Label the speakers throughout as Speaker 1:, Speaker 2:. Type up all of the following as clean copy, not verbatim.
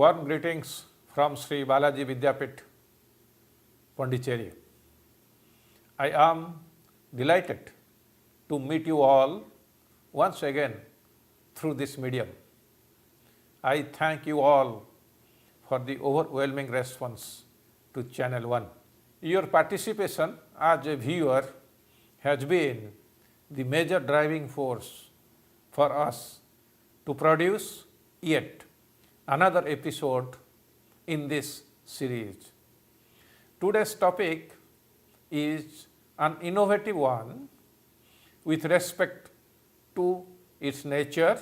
Speaker 1: Warm greetings from Sri Balaji Vidyapith, Pondicherry. I am delighted to meet you all once again through this medium. I thank you all for the overwhelming response to Channel 1. Your participation as a viewer has been the major driving force for us to produce yet another episode in this series. Today's topic is an innovative one with respect to its nature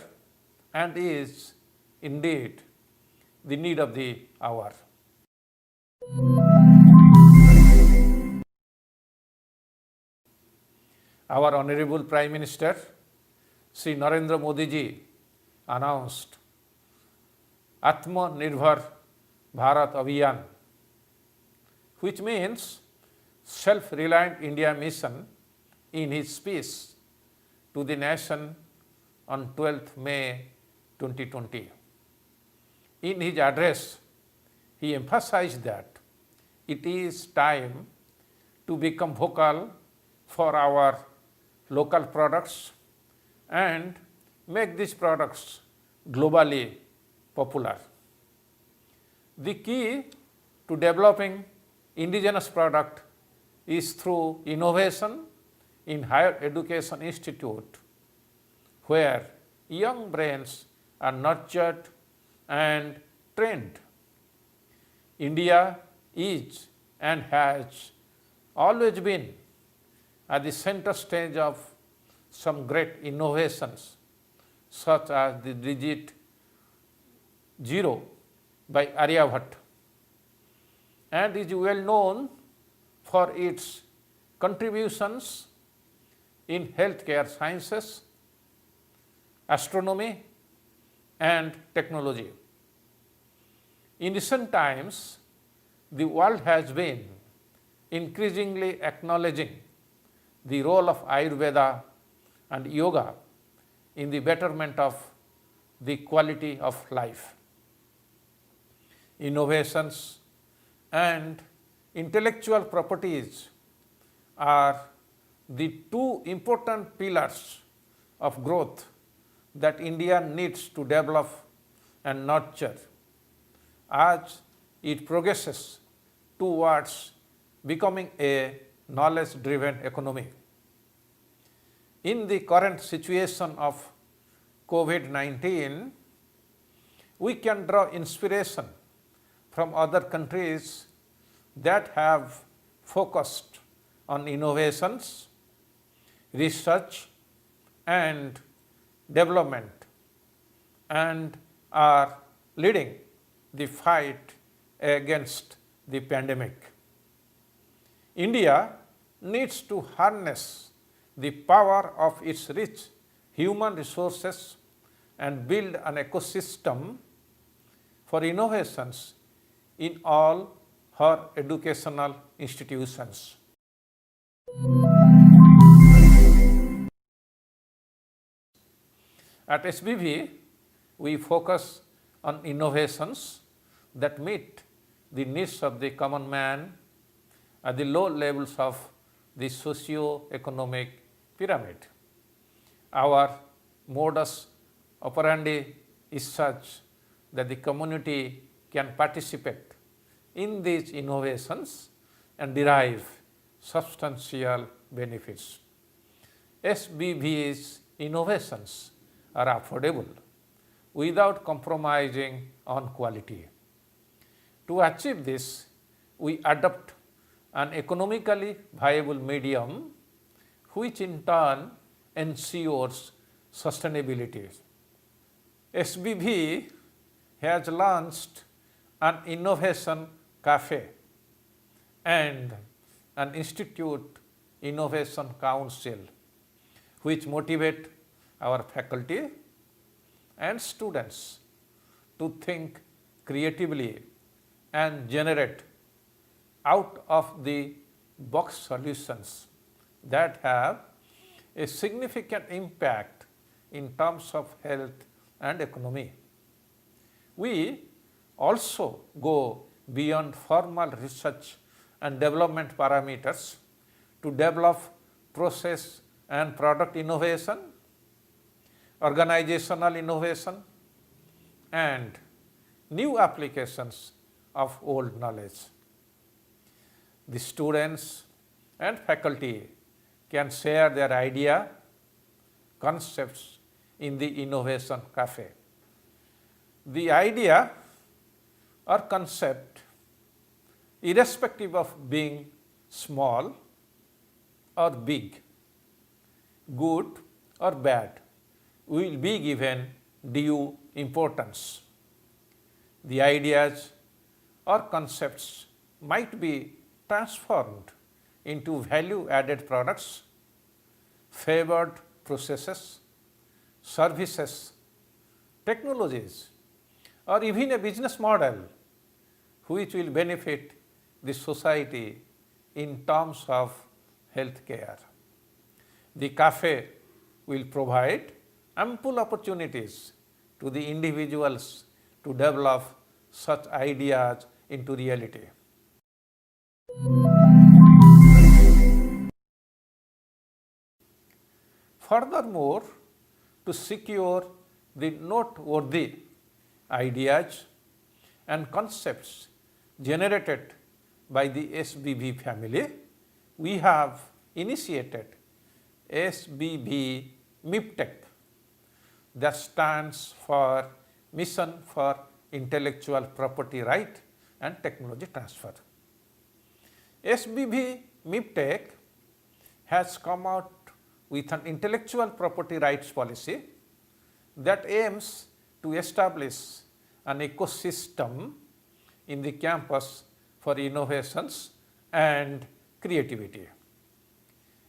Speaker 1: and is indeed the need of the hour. Our Honorable Prime Minister, Sri Narendra Modi ji, announced Atmanirbhar Bharat Abhiyan, which means self-reliant India mission, in his speech to the nation on 12th May 2020. In his address, he emphasized that it is time to become vocal for our local products and make these products globally popular. The key to developing indigenous product is through innovation in higher education institute, where young brains are nurtured and trained. India is and has always been at the center stage of some great innovations, such as the Digit Zero by Aryabhatta, and is well known for its contributions in healthcare sciences, astronomy, and technology. In recent times, the world has been increasingly acknowledging the role of Ayurveda and yoga in the betterment of the quality of life. Innovations and intellectual properties are the two important pillars of growth that India needs to develop and nurture as it progresses towards becoming a knowledge-driven economy. In the current situation of COVID-19, we can draw inspiration from other countries that have focused on innovations, research and development and are leading the fight against the pandemic. India needs to harness the power of its rich human resources and build an ecosystem for innovations in all her educational institutions. At SBV, we focus on innovations that meet the needs of the common man at the low levels of the socio-economic pyramid. Our modus operandi is such that the community can participate in these innovations and derive substantial benefits. SBV's innovations are affordable without compromising on quality. To achieve this, we adopt an economically viable medium which in turn ensures sustainability. SBV has launched an innovation cafe and an institute innovation council which motivate our faculty and students to think creatively and generate out of the box solutions that have a significant impact in terms of health and economy. We also go beyond formal research and development parameters to develop process and product innovation, organizational innovation, and new applications of old knowledge. The students and faculty can share their idea, concepts in the Innovation Cafe. The idea or concept, irrespective of being small or big, good or bad, will be given due importance. The ideas or concepts might be transformed into value-added products, favored processes, services, technologies, or even a business model which will benefit the society in terms of healthcare. The cafe will provide ample opportunities to the individuals to develop such ideas into reality. Furthermore, to secure the noteworthy ideas and concepts generated by the SBV family, we have initiated SBV MIPTEC, that stands for Mission for Intellectual Property Right and Technology Transfer. SBV MIPTEC has come out with an intellectual property rights policy that aims to establish an ecosystem in the campus for innovations and creativity.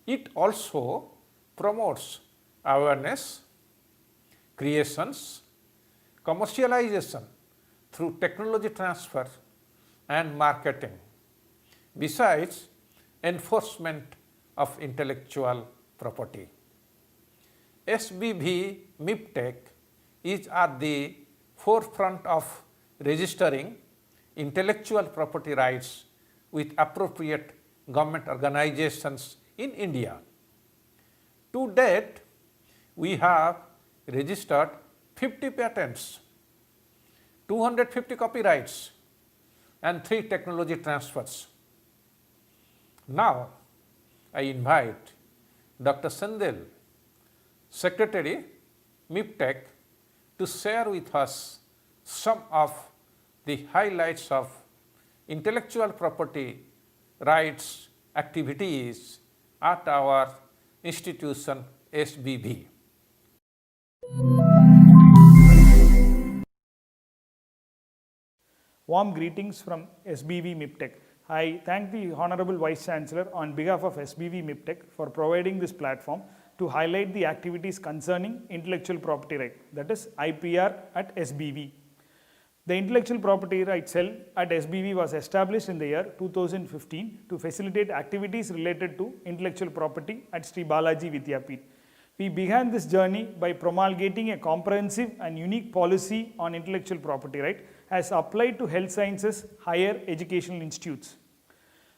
Speaker 1: It also promotes awareness, creations, commercialization through technology transfer and marketing, besides enforcement of intellectual property. SBV MIPTEC is at the forefront of registering intellectual property rights with appropriate government organizations in India. To date, we have registered 50 patents, 250 copyrights, and 3 technology transfers. Now, I invite Dr. Sendil, Secretary, MIPTEC, to share with us some of the highlights of intellectual property rights activities at our institution SBV.
Speaker 2: Warm greetings from SBV MIPTEC. I thank the Honorable Vice Chancellor on behalf of SBV MIPTEC for providing this platform to highlight the activities concerning intellectual property right, that is IPR at SBV. The Intellectual Property Rights Cell at SBV was established in the year 2015 to facilitate activities related to intellectual property at Sri Balaji Vidyapeeth. We began this journey by promulgating a comprehensive and unique policy on intellectual property right as applied to health sciences higher educational institutes.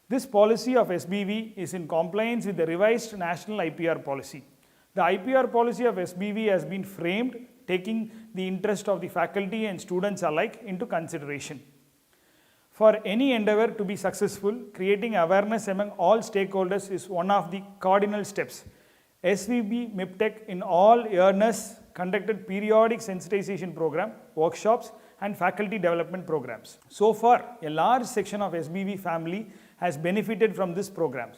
Speaker 2: This policy of SBV is in compliance with the revised national IPR policy. The IPR policy of SBV has been framed taking the interest of the faculty and students alike into consideration. For any endeavor to be successful, creating awareness among all stakeholders is one of the cardinal steps. SBV MIPTEC in all earnest conducted periodic sensitization program, workshops, and faculty development programs. So far, a large section of SBV family has benefited from these programs.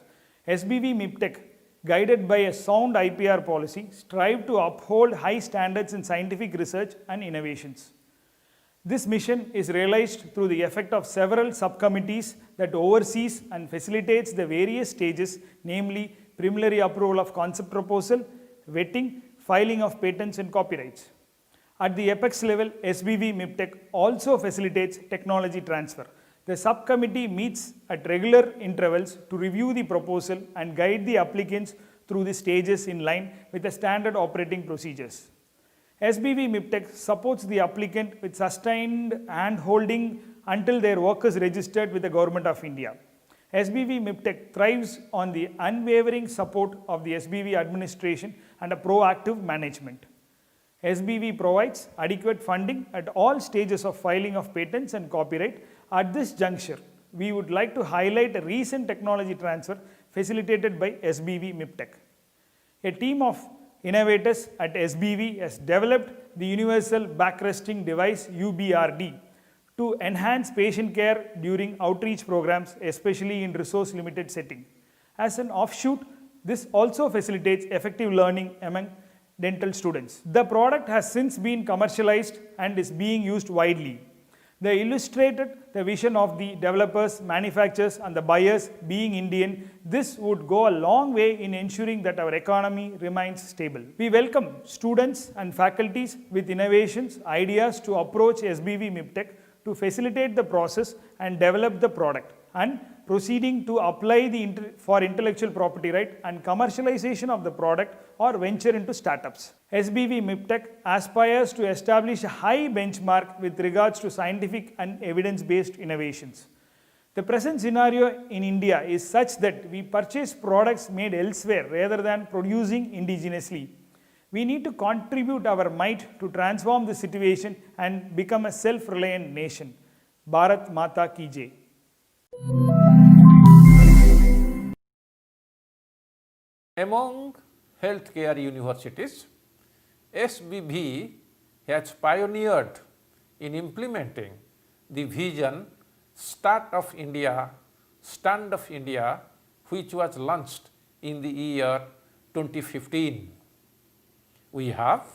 Speaker 2: SBV MIPTEC, guided by a sound IPR policy, strive to uphold high standards in scientific research and innovations. This mission is realized through the effect of several subcommittees that oversees and facilitates the various stages, namely preliminary approval of concept proposal, vetting, filing of patents and copyrights. At the apex level, SBV MIPTEC also facilitates technology transfer. The subcommittee meets at regular intervals to review the proposal and guide the applicants through the stages in line with the standard operating procedures. SBV MIPTech supports the applicant with sustained hand-holding until their work is registered with the Government of India. SBV MIPTech thrives on the unwavering support of the SBV administration and a proactive management. SBV provides adequate funding at all stages of filing of patents and copyright. At this juncture, we would like to highlight a recent technology transfer facilitated by SBV MIPTech. A team of innovators at SBV has developed the Universal Backresting Device UBRD to enhance patient care during outreach programs, especially in resource-limited setting. As an offshoot, this also facilitates effective learning among dental students. The product has since been commercialized and is being used widely. They illustrated the vision of the developers, manufacturers and the buyers being Indian. This would go a long way in ensuring that our economy remains stable. We welcome students and faculties with innovations, ideas to approach SBV MIPTech to facilitate the process and develop the product, and proceeding to apply for intellectual property right and commercialization of the product or venture into startups. SBV MIPTech aspires to establish a high benchmark with regards to scientific and evidence-based innovations. The present scenario in India is such that we purchase products made elsewhere rather than producing indigenously. We need to contribute our might to transform the situation and become a self-reliant nation. Bharat Mata Ki Jai.
Speaker 1: Among healthcare universities, SBV has pioneered in implementing the vision Stand of India, which was launched in the year 2015. We have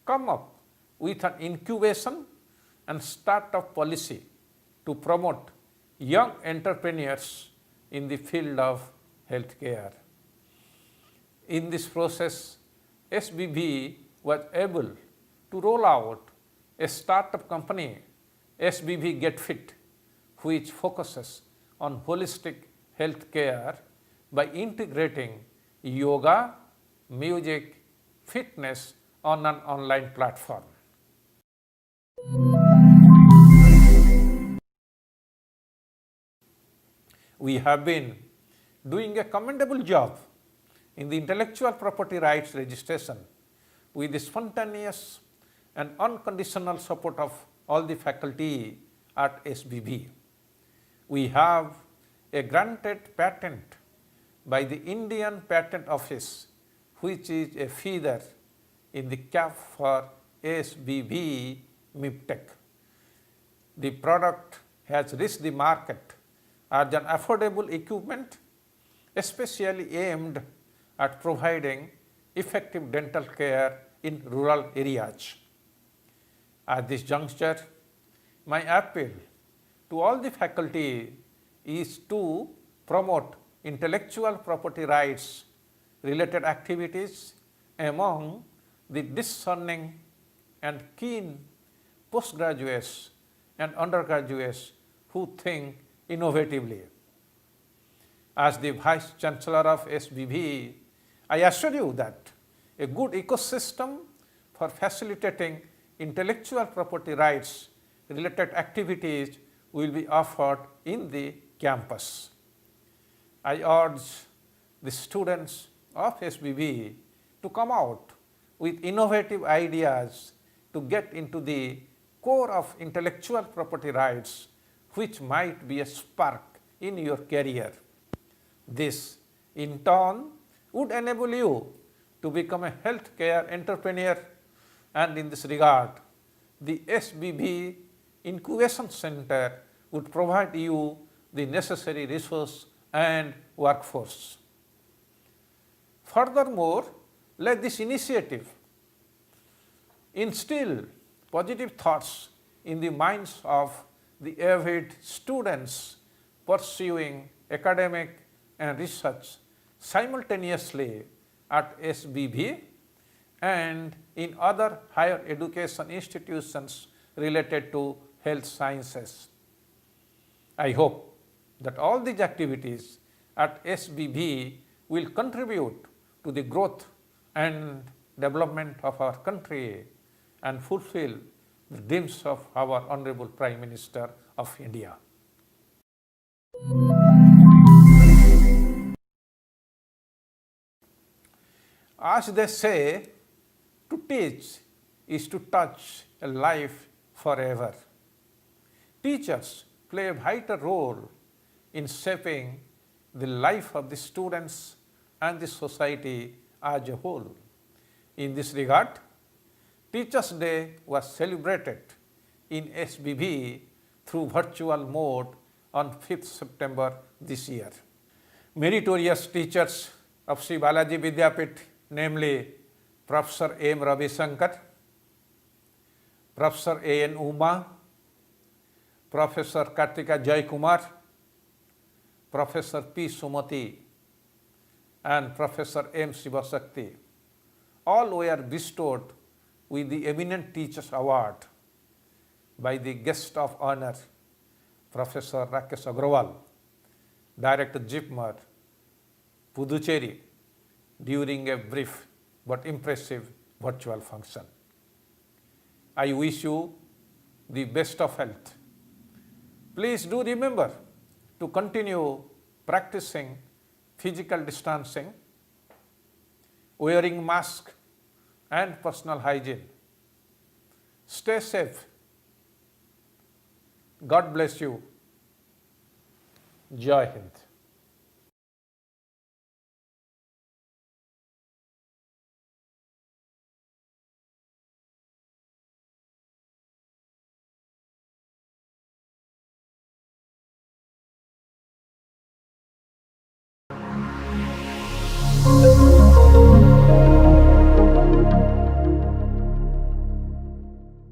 Speaker 1: come up with an incubation and startup policy to promote young entrepreneurs in the field of healthcare. In this process, SBV was able to roll out a startup company, SBV GetFit, which focuses on holistic healthcare by integrating yoga, music, fitness on an online platform. We have been doing a commendable job in the intellectual property rights registration with the spontaneous and unconditional support of all the faculty at SBV. We have a granted patent by the Indian Patent Office, which is a feather in the cap for SBV MIPTech. The product has reached the market as an affordable equipment, especially aimed at providing effective dental care in rural areas. At this juncture, my appeal to all the faculty is to promote intellectual property rights related activities among the discerning and keen postgraduates and undergraduates who think innovatively. As the Vice Chancellor of SBV, I assure you that a good ecosystem for facilitating intellectual property rights related activities will be offered in the campus. I urge the students of SBV to come out with innovative ideas to get into the core of intellectual property rights, which might be a spark in your career. This in turn would enable you to become a healthcare entrepreneur, and in this regard, the SBV Incubation Center would provide you the necessary resource and workforce. Furthermore, let this initiative instill positive thoughts in the minds of the avid students pursuing academic and research simultaneously at SBV and in other higher education institutions related to health sciences. I hope that all these activities at SBV will contribute to the growth and development of our country and fulfill the dreams of our Honorable Prime Minister of India. As they say, to teach is to touch a life forever. Teachers play a vital role in shaping the life of the students and the society as a whole. In this regard, Teachers' Day was celebrated in SBV through virtual mode on 5th September this year. Meritorious teachers of Sri Balaji Vidyapith, namely Professor M. Ravi Shankar, Professor A. N. Uma, Professor Kartika Jaykumar, Professor P. Sumati, and Professor M. Sivasakti, all were bestowed with the Eminent Teachers Award by the guest of honor, Professor Rakesh Agrawal, Director JIPMER, Puducherry, during a brief but impressive virtual function. I wish you the best of health. Please do remember to continue practicing physical distancing, wearing mask and personal hygiene. Stay safe. God bless you. Jai Hind.